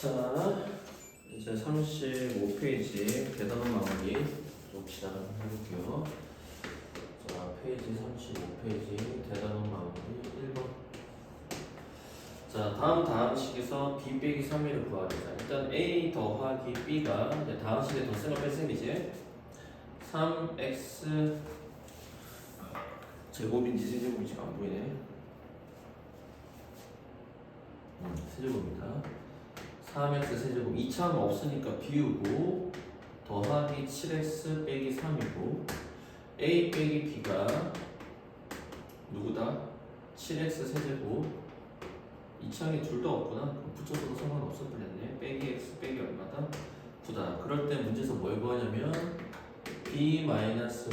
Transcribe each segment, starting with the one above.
자, 이제 35페이지 계단원 마무리 좀 시작을 해볼게요. 자, 페이지 35페이지 계단원 마무리 1번. 자, 다음 식에서 b 빼기 3일을 구하자. 일단 a 더하기 b가 이제 다음 식에 덧셈을 뺄셈이지. 3x 제곱인지 세제곱인지 안 보이네. 세제곱입니다. 3x 세제곱 2차는 없으니까 비우고 더하기 7x 빼기 3이고 a 빼기 b가 누구다? 7x 세제곱 2차에 둘 다 없구나. 그럼 붙여서도 상관없어 버렸네. 빼기 x 빼기 얼마다? 9다. 그럴 때 문제에서 뭘 구하냐면 b 마이너스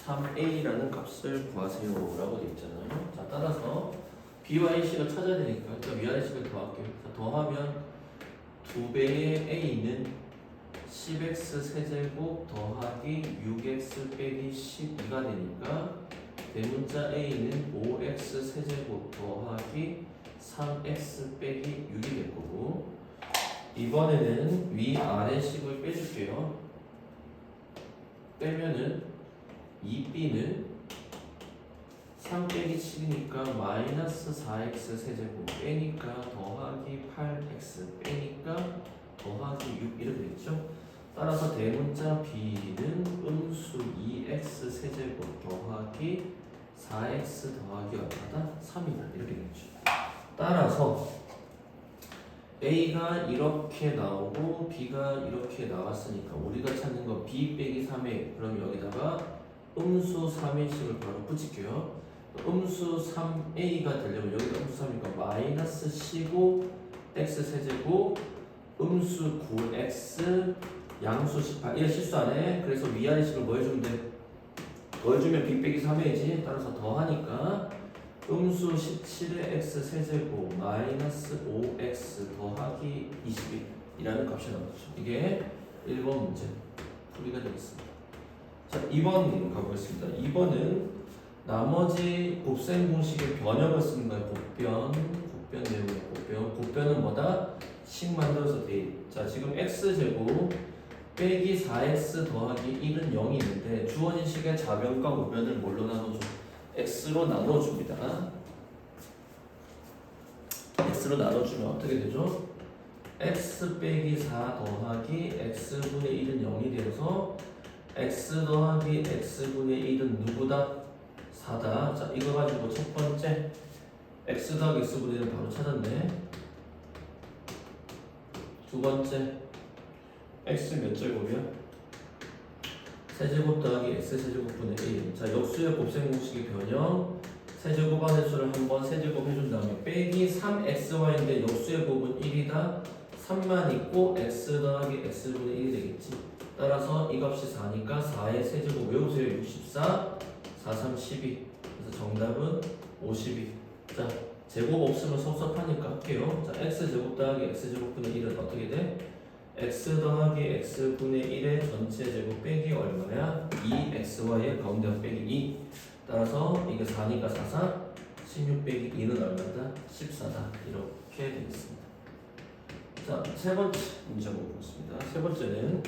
3a라는 값을 구하세요 라고 되어 있잖아요. 자, 따라서 b와 a식을 찾아야 되니까 일단 위아래 식을 더할게요. 자, 더하면 2배의 a는 10x 세제곱 더하기 6x 빼기 12가 되니까 대문자 a는 5x 세제곱 더하기 3x 빼기 6이 될 거고, 이번에는 위아래 식을 빼줄게요. 빼면은 2b는 3 빼기 7이니까 마이너스 4x 세제곱 빼니까 더하기 8x 빼니까 더하기 6 이렇게 되겠죠. 따라서 대문자 b는 음수 2x 세제곱 더하기 4x 더하기 얼마다? 3이다 이렇게 되겠죠. 따라서 a가 이렇게 나오고 b가 이렇게 나왔으니까 우리가 찾는 건 b 빼기 3에 그럼 여기다가 음수 3일씩을 바로 붙일게요. 음수 3a가 되려면 여기가 음수 3이니까 마이너스 15x 세제곱 음수 9x 양수 18 이래 실수 안 해. 그래서 위아래 식을 뭐 해주면 돼? 더해주면 b 빼기 3a지. 따라서 더하니까 음수 17의 x 세제곱 마이너스 5x 더하기 22이라는 값이 나오죠. 이게 1번 문제 풀이가 되겠습니다. 자, 2번 가보겠습니다. 2번은 나머지 곱셈 공식의 변형을 쓰는 거예요. 곱변 내용이에요. 곱변은 뭐다? 식 만들어서 돼. 자, 지금 x제곱 빼기 4x 더하기 1은 0이 있는데 주어진 식의 좌변과 우변을 뭘로 나눠줘? x로 나눠줍니다. x로 나눠주면 어떻게 되죠? x 빼기 4 더하기 x분의 1은 0이 되어서 x 더하기 x분의 1은 누구다? 4다. 자, 이거 가지고 첫 번째 x 더하기 x분의 1은 바로 찾았네. 두 번째 x 몇 제곱이야? 세제곱 더하기 x 세제곱분의 1. 자, 역수의 곱셈 공식의 변형 세제곱안의 수를 한번 세제곱 해준 다음에 빼기 3xy인데 역수의 곱은 1이다. 3만 있고 x 더하기 x분의 1이 되겠지. 따라서 이 값이 4니까 4의 세제곱 외우세요. 64 4, 3, 12. 그래서 정답은 52. 자, 제곱 없으면 섭섭하니까 할게요. 자, x제곱 더하기 x제곱분의 1은 어떻게 돼? x 더하기 x분의 1의 전체 제곱 빼기 얼마야? 2xy의 가운데 빼기 2. 따라서 이게 4니까 4, 4 16 빼기 2는 얼마다? 14다. 이렇게 되겠습니다. 자, 세 번째 문제 보겠습니다. 세 번째는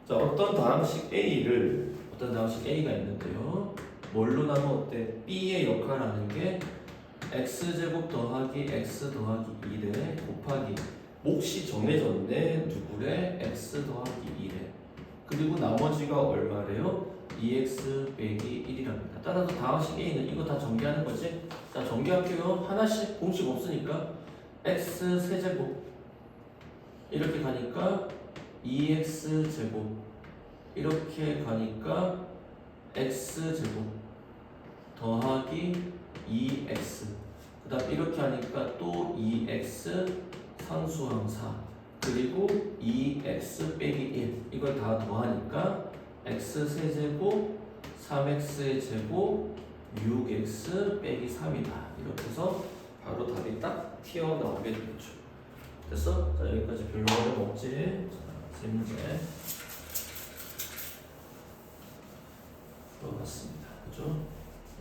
자, 어떤 다항식 A가 있는데요. 뭘로 나누었대? B의 역할을 하는 게 x제곱 더하기 x 더하기 1에 곱하기 몫이 정해졌는데 누구래? x 더하기 1에 그리고 나머지가 얼마래요? 2x 빼기 1이랍니다. 따라서 다항식 A는 이거 다 전개하는 거지? 자, 전개할게요. 하나씩 공식 없으니까 x 세제곱 이렇게 가니까 2x 제곱 이렇게 가니까 x제곱 더하기 2x 그 다음 이렇게 하니까 또 2x 상수항 4 그리고 2x 빼기 1 이걸 다 더하니까 x 세제곱 3x의 제곱 6x 빼기 3이다. 이렇게 해서 바로 답이 딱 튀어나오게 되겠죠. 됐어? 자, 여기까지 별로 어려움 없지? 자, 세 문제 풀어봤습니다. 그죠?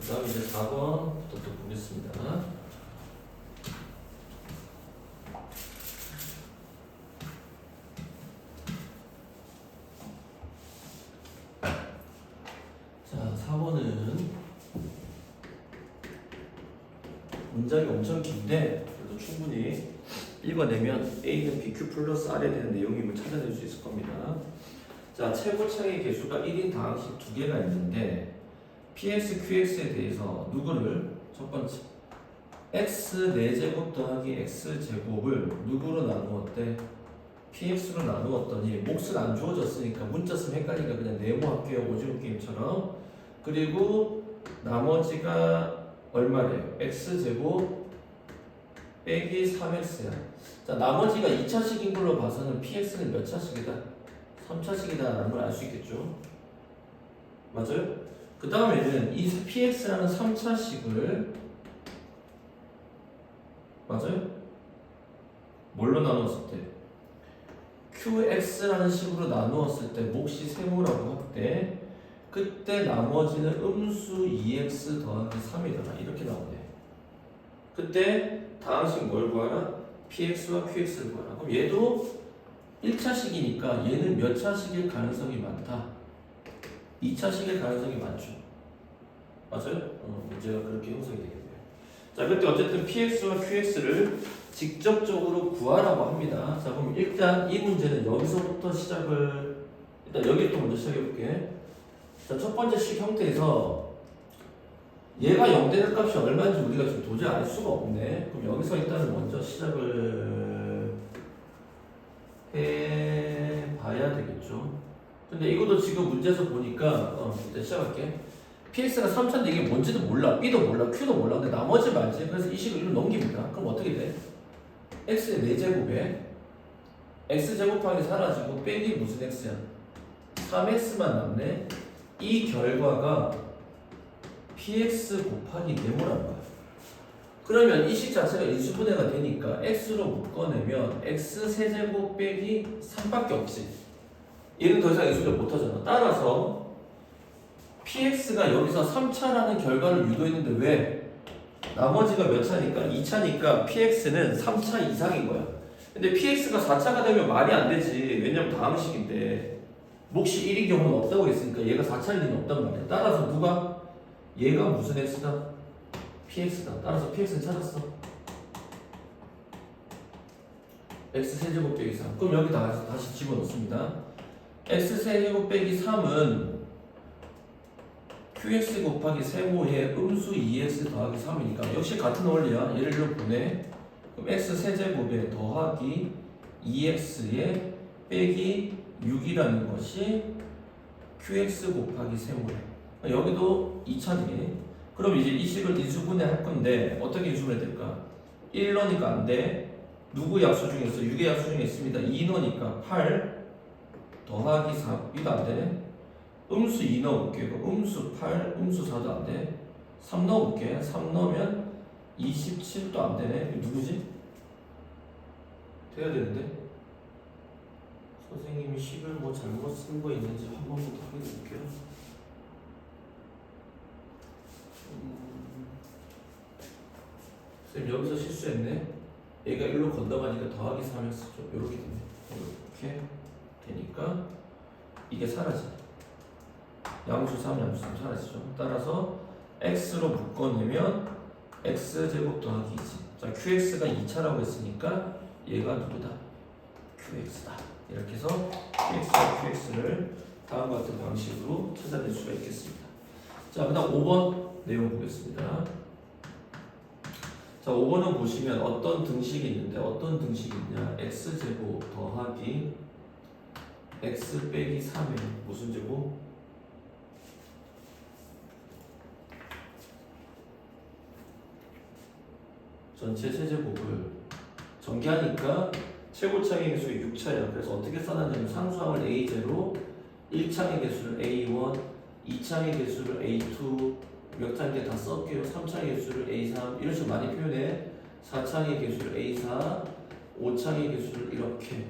그 다음 이제 4번부터 또 보겠습니다. 문장이 엄청 긴데 그래도 충분히 읽어내면 A는 BQ 플러스 R에 대한 내용임을 찾아낼 수 있을 겁니다. 자, 최고차의 개수가 1인 다항식 두 개가 있는데 PX, QX에 대해서 누구를 첫 번째 x 4제곱 더하기 x제곱을 누구로 나누었대? px로 나누었더니 몫은 안 주어졌으니까 문자 쓰면 헷갈리니까 그냥 네모할게요. 오징어 게임처럼. 그리고 나머지가 얼마래요? x제곱 빼기 3x야. 자, 나머지가 2차식인 걸로 봐서는 px는 몇 차식이다? 3차식이다 라는 걸 알 수 있겠죠. 맞아요? 그 다음에는 이 px라는 3차식을 맞아요? 뭘로 나누었을 때? QX라는 식으로 나누었을 때 몫이 세모라고 할 때 그때 나머지는 음수 2x 더하기 3이더라 이렇게 나오네. 그때 다항식 뭘 구하라? PX와 QX를 구하라. 그럼 얘도 1차식이니까 얘는 몇 차식일 가능성이 많다? 2차식일 가능성이 많죠. 맞아요? 문제가 그렇게 형성이 되겠네요. 자, 그때 어쨌든 PX와 QX를 직접적으로 구하라고 합니다. 자, 그럼 일단 이 문제는 여기서부터 시작을 일단 여기부터 먼저 시작해 볼게. 자, 첫 번째 식 형태에서 얘가 0 되는 값이 얼마인지 우리가 지금 도저히 알 수가 없네. 그럼 여기서 일단은 먼저 시작을 해 봐야 되겠죠. 근데 이것도 지금 문제에서 보니까 일단 시작할게. PX가 3차인데 이게 뭔지도 몰라. B도 몰라. Q도 몰라. 근데 나머지 말지. 그래서 이 식을 일로 넘깁니다. 그럼 어떻게 돼? X의 4제곱에 X제곱하기 사라지고 빼기 무슨 X야? 3X만 남네. 이 결과가 PX 곱하기 네모라는 거야. 그러면 이 식 자체가 인수분해가 되니까 X로 묶어내면 X 세제곱 빼기 3밖에 없지. 얘는 더 이상 인수분해 못하잖아. 따라서 PX가 여기서 3차라는 결과를 유도했는데 왜? 나머지가 몇 차니까? 2차니까 PX는 3차 이상인 거야. 근데 PX가 4차가 되면 말이 안 되지. 왜냐면 다항식인데 몫이 1인 경우는 없다고 했으니까 얘가 4차일 리는 없단 말이야. 따라서 누가? 얘가 무슨 X다? PX다. 따라서 PX는 찾았어. X 세제곱 빼기 3. 그럼 여기 다시 집어넣습니다. X 세제곱 빼기 3은 QX 곱하기 세모의 음수 2x 더하기 3이니까 역시 같은 원리야. 얘를 일로 보내. 그럼 x 세제곱에 더하기 2x에 빼기 6이라는 것이 QX 곱하기 세모래. 여기도 2차네. 그럼 이제 이 식을 인수분해 할 건데 어떻게 인수분해 될까? 1 넣으니까 안 돼. 누구 약수 중에 있어? 6의 약수 중에 있습니다. 2 넣으니까 8 더하기 4. 이거 안 되네. 음수 2 넣어볼게. 음수 8, 음수 4도 안 돼. 3 넣어볼게. 3 넣으면 27도 안 되네. 누구지? 돼야 되는데. 선생님이 식을 뭐 잘못 쓴 거 있는지 한 번부터 확인해 볼게요. 선생님 여기서 실수했네. 얘가 1로 건너가니까 더하기 3을 쓰죠. 이렇게 되네. 이렇게 되니까 이게 사라지네. 양수 3, 양수 3 사라지죠. 따라서 x로 묶어내면 x제곱 더하기 2지. 자, qx가 2차라고 했으니까 얘가 누구다? qx다. 이렇게 해서 qx와 qx를 다음과 같은 방식으로 찾아낼 수가 있겠습니다. 자, 그 다음 5번 내용 보겠습니다. 자, 5번은 보시면 어떤 등식이 있는데 어떤 등식이 있냐? x제곱 더하기 x 빼기 3의 무슨 제곱? 전체 세제곱을 전개하니까 최고차의 개수가 6차야. 그래서 어떻게 써놨냐면 상수함을 A0, 1차의 개수를 A1, 2차의 개수를 A2, 몇 차인지 다 썼게요. 3차의 개수를 A3 이런 식으로 많이 표현해. 4차의 개수를 A4, 5차의 개수를 이렇게,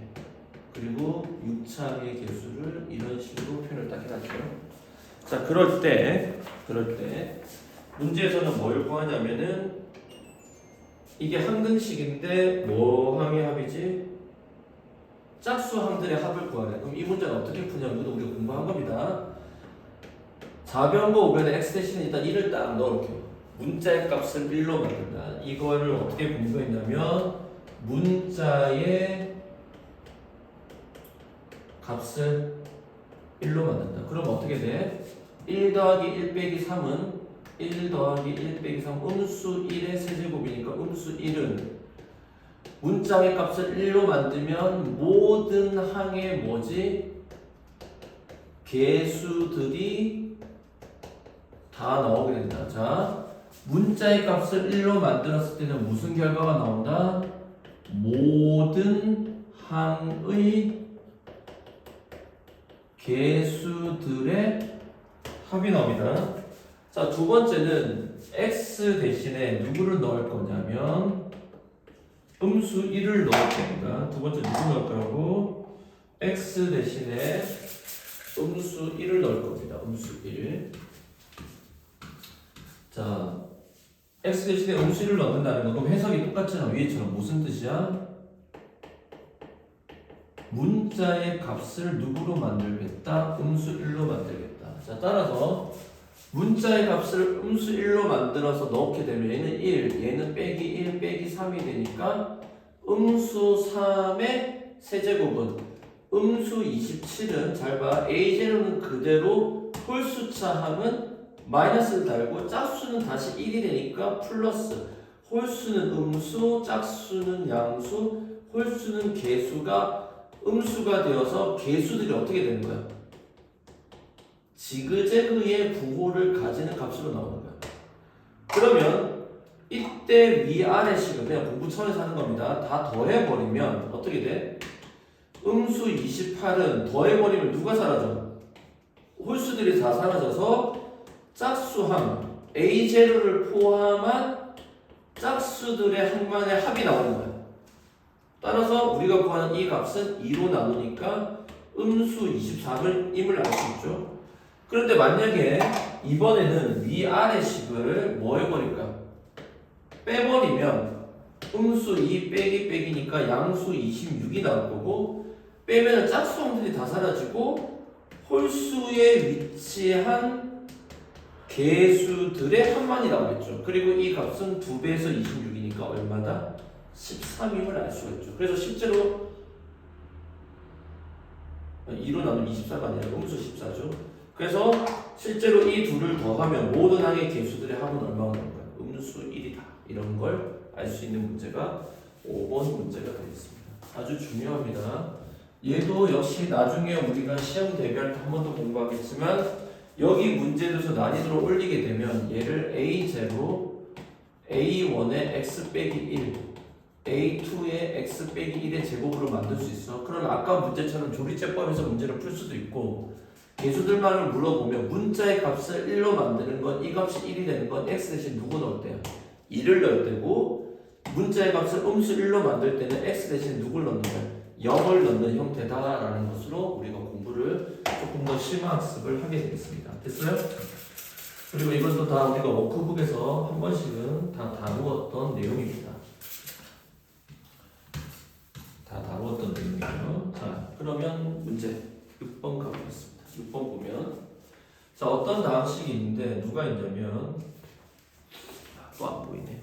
그리고 6차의 개수를 이런 식으로 표현을 딱 해놨죠. 자, 그럴 때 문제에서는 뭘 구하냐면은 이게 항등식인데 뭐 항의 합이지? 짝수항들의 합을 구하래. 그럼 이 문제는 어떻게 푸냐면 이것도 우리가 공부한 겁니다. 4변과 5변에 x 대신에 일단 1을 딱 넣을게요. 문자의 값을 1로 만든다. 이거를 어떻게 공부했냐면 문자의 값을 1로 만든다. 그럼 어떻게 돼? 1 더하기 1 빼기 3은 1 더하기 1 빼기 3 음수 1의 세제곱이니까 음수 1은 문자의 값을 1로 만들면 모든 항의 뭐지? 개수들이 다 나오게 된다. 자, 문자의 값을 1로 만들었을 때는 무슨 결과가 나온다? 모든 항의 개수들의 합이 나옵니다. 자, 두 번째는 x 대신에 누구를 넣을 거냐면 음수 1을 넣을 겁니다. 두 번째 누구 넣을 거라고? x 대신에 음수 1을 넣을 겁니다. 음수 1. 자, x 대신에 음수 1을 넣는다는 건 그럼 해석이 똑같잖아. 위에처럼 무슨 뜻이야? 문자의 값을 누구로 만들겠다? 음수 1로 만들겠다. 자, 따라서 문자의 값을 음수 1로 만들어서 넣게 되면 얘는 1, 얘는 빼기 1, 빼기 3이 되니까 음수 3의 세제곱은 음수 27은 잘 봐. A0는 그대로 홀수차 함은 마이너스를 달고 짝수는 다시 1이 되니까 플러스 홀수는 음수, 짝수는 양수, 홀수는 개수가 음수가 되어서 개수들이 어떻게 되는 거야? 지그재그의 부호를 가지는 값으로 나오는 거야. 그러면 이때 위아래식은 그냥 공부 차원에서 하는 겁니다. 다 더해버리면 어떻게 돼? 음수 28은 더해버리면 누가 사라져? 홀수들이 다 사라져서 짝수함 A0를 포함한 짝수들의 항만의 합이 나오는 거야. 따라서 우리가 구하는 이 값은 2로 나누니까 음수 23을 임을 알 수 있죠. 그런데 만약에 이번에는 위아래식을 뭐 해버릴까? 빼버리면 음수 2 빼기 빼기니까 양수 26이 나올 거고 빼면 짝수함들이 다 사라지고 홀수에 위치한 개수들의 합만이 나오겠죠. 그리고 이 값은 2배에서 26이니까 얼마다? 13임을 알 수가 있죠. 그래서 실제로 2로 나누면 24가 아니라 음수 14죠. 그래서 실제로 이 둘을 더하면 모든 항의 개수들의 합은 얼마가 나온 거야? 음수 1이다. 이런 걸 알 수 있는 문제가 5번 문제가 되겠습니다. 아주 중요합니다. 얘도 역시 나중에 우리가 시험 대비할 때 한 번 더 공부하겠지만 여기 문제에서 난이도를 올리게 되면 얘를 A0, A1의 x 빼기 1, A2의 x 빼기 1의 제곱으로 만들 수 있어. 그럼 아까 문제처럼 조리제법에서 문제를 풀 수도 있고 개수들만을 물어보면 문자의 값을 1로 만드는 건 이 값이 1이 되는 건 x 대신 누구 넣을 때야? 2를 넣을 때고 문자의 값을 음수 1로 만들 때는 x 대신 누굴 넣는 거야? 0을 넣는 형태다라는 것으로 우리가 공부를 조금 더 심화학습을 하게 되겠습니다. 됐어요? 그리고 이것도 다 우리가 워크북에서 한 번씩은 다 다루었던 내용입니다. 다 다루었던 내용이에요. 자, 그러면 문제 6번 가보겠습니다. 6번 보면 자, 어떤 다항식이 있는데 누가 있냐면 또 안 보이네.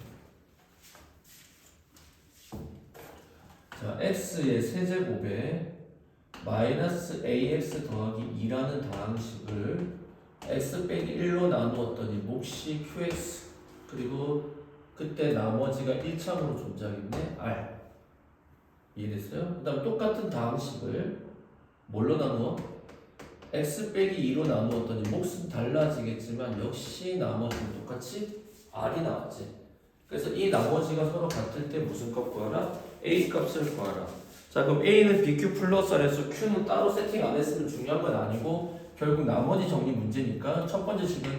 자, x의 세제곱에 마이너스 ax 더하기 2라는 다항식을 x 빼기 1로 나누었더니 몫이 qx 그리고 그때 나머지가 1참으로 존재하겠네 r 이해됐어요? 그 다음 똑같은 다항식을 뭘로 나누어? x 빼기 2로 나누었더니 몫은 달라지겠지만 역시 나머지는 똑같이 r이 나왔지. 그래서 이 나머지가 서로 같을 때 무슨 값 구하라? a 값을 구하라. 자, 그럼 a는 bq 플러스 r에서 q는 따로 세팅 안 했으면 중요한 건 아니고 결국 나머지 정리 문제니까 첫 번째 식은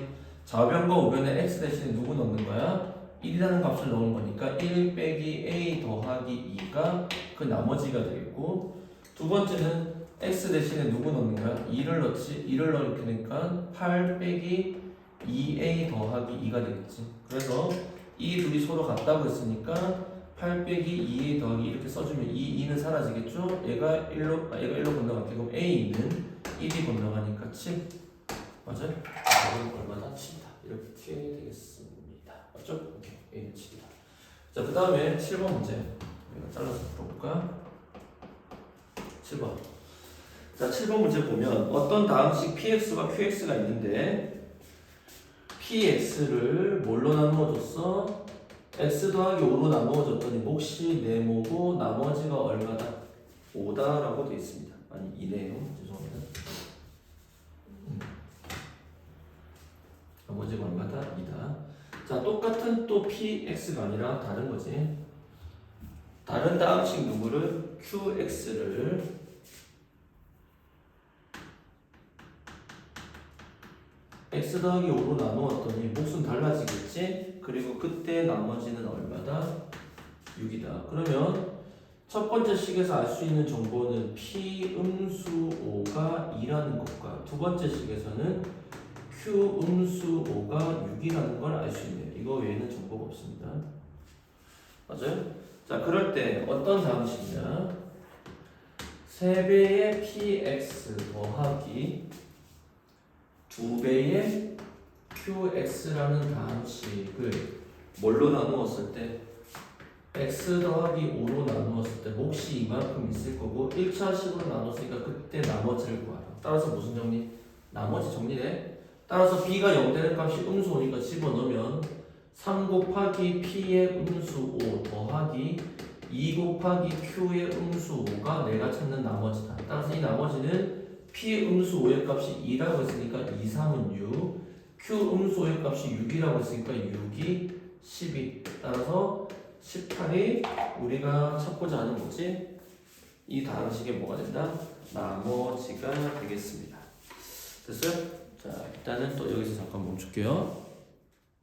좌변과 우변에 x 대신에 누구 넣는 거야? 1이라는 값을 넣은 거니까 1 빼기 a 더하기 2가 그 나머지가 되겠고 두 번째는 x 대신에 누구 넣는 거야? 2를 넣지 2를 넣게 되니까 8 빼기 2a 더하기 2가 되겠지. 그래서 이 둘이 서로 같다고 했으니까 8 빼기 2a 더하기 이렇게 써주면 2는 사라지겠죠? 얘가 1로 건너갈게. 그럼 a는 1이 건너가니까 7 맞아요? 이건 얼마나 7이다 이렇게 되겠습니다. 맞죠? 오케이. A는 7이다. 자, 그 다음에 7번 문제. 우리가 잘라서 풀어볼까? 7번. 자, 7번 문제 보면 어떤 다음식 px와 qx가 있는데 px를 뭘로 나누어줬어? x 더하기 5로 나누어줬더니 몫이 4모고 나머지가 얼마다? 5다라고 되어 있습니다. 아니 2네요. 죄송합니다. 나머지가 얼마다? 2다. 자, 똑같은 또 px가 아니라 다른 거지. 다른 다음식 누구를? qx를 x 더하기 5로 나누었더니 몫은 달라지겠지? 그리고 그때 나머지는 얼마다? 6이다. 그러면 첫 번째 식에서 알 수 있는 정보는 p 음수 5가 2라는 것과 두 번째 식에서는 q 음수 5가 6이라는 걸 알 수 있네요. 이거 외에는 정보가 없습니다. 맞아요? 자, 그럴 때 어떤 다음식이냐? 3배의 px 더하기 2배의 qx라는 다함식을 뭘로 나누었을 때 x 더하기 5로 나누었을 때 몫이 이만큼 있을 거고 1차식으로 나눴으니까 그때 나머지를 구하라. 따라서 무슨 정리? 나머지 정리네. 따라서 b가 0 되는 값이 음수 5니까 집어넣으면 3 곱하기 p의 음수 5 더하기 2 곱하기 q의 음수 5가 내가 찾는 나머지다. 따라서 이 나머지는 p 음수 5의 값이 2라고 했으니까 2, 3은 6, q 음수 5의 값이 6이라고 했으니까 6이 12. 따라서 18이 우리가 찾고자 하는 거지. 이 다음식에 뭐가 된다? 나머지가 되겠습니다. 됐어요? 자, 일단은 또 여기서 잠깐 멈출게요.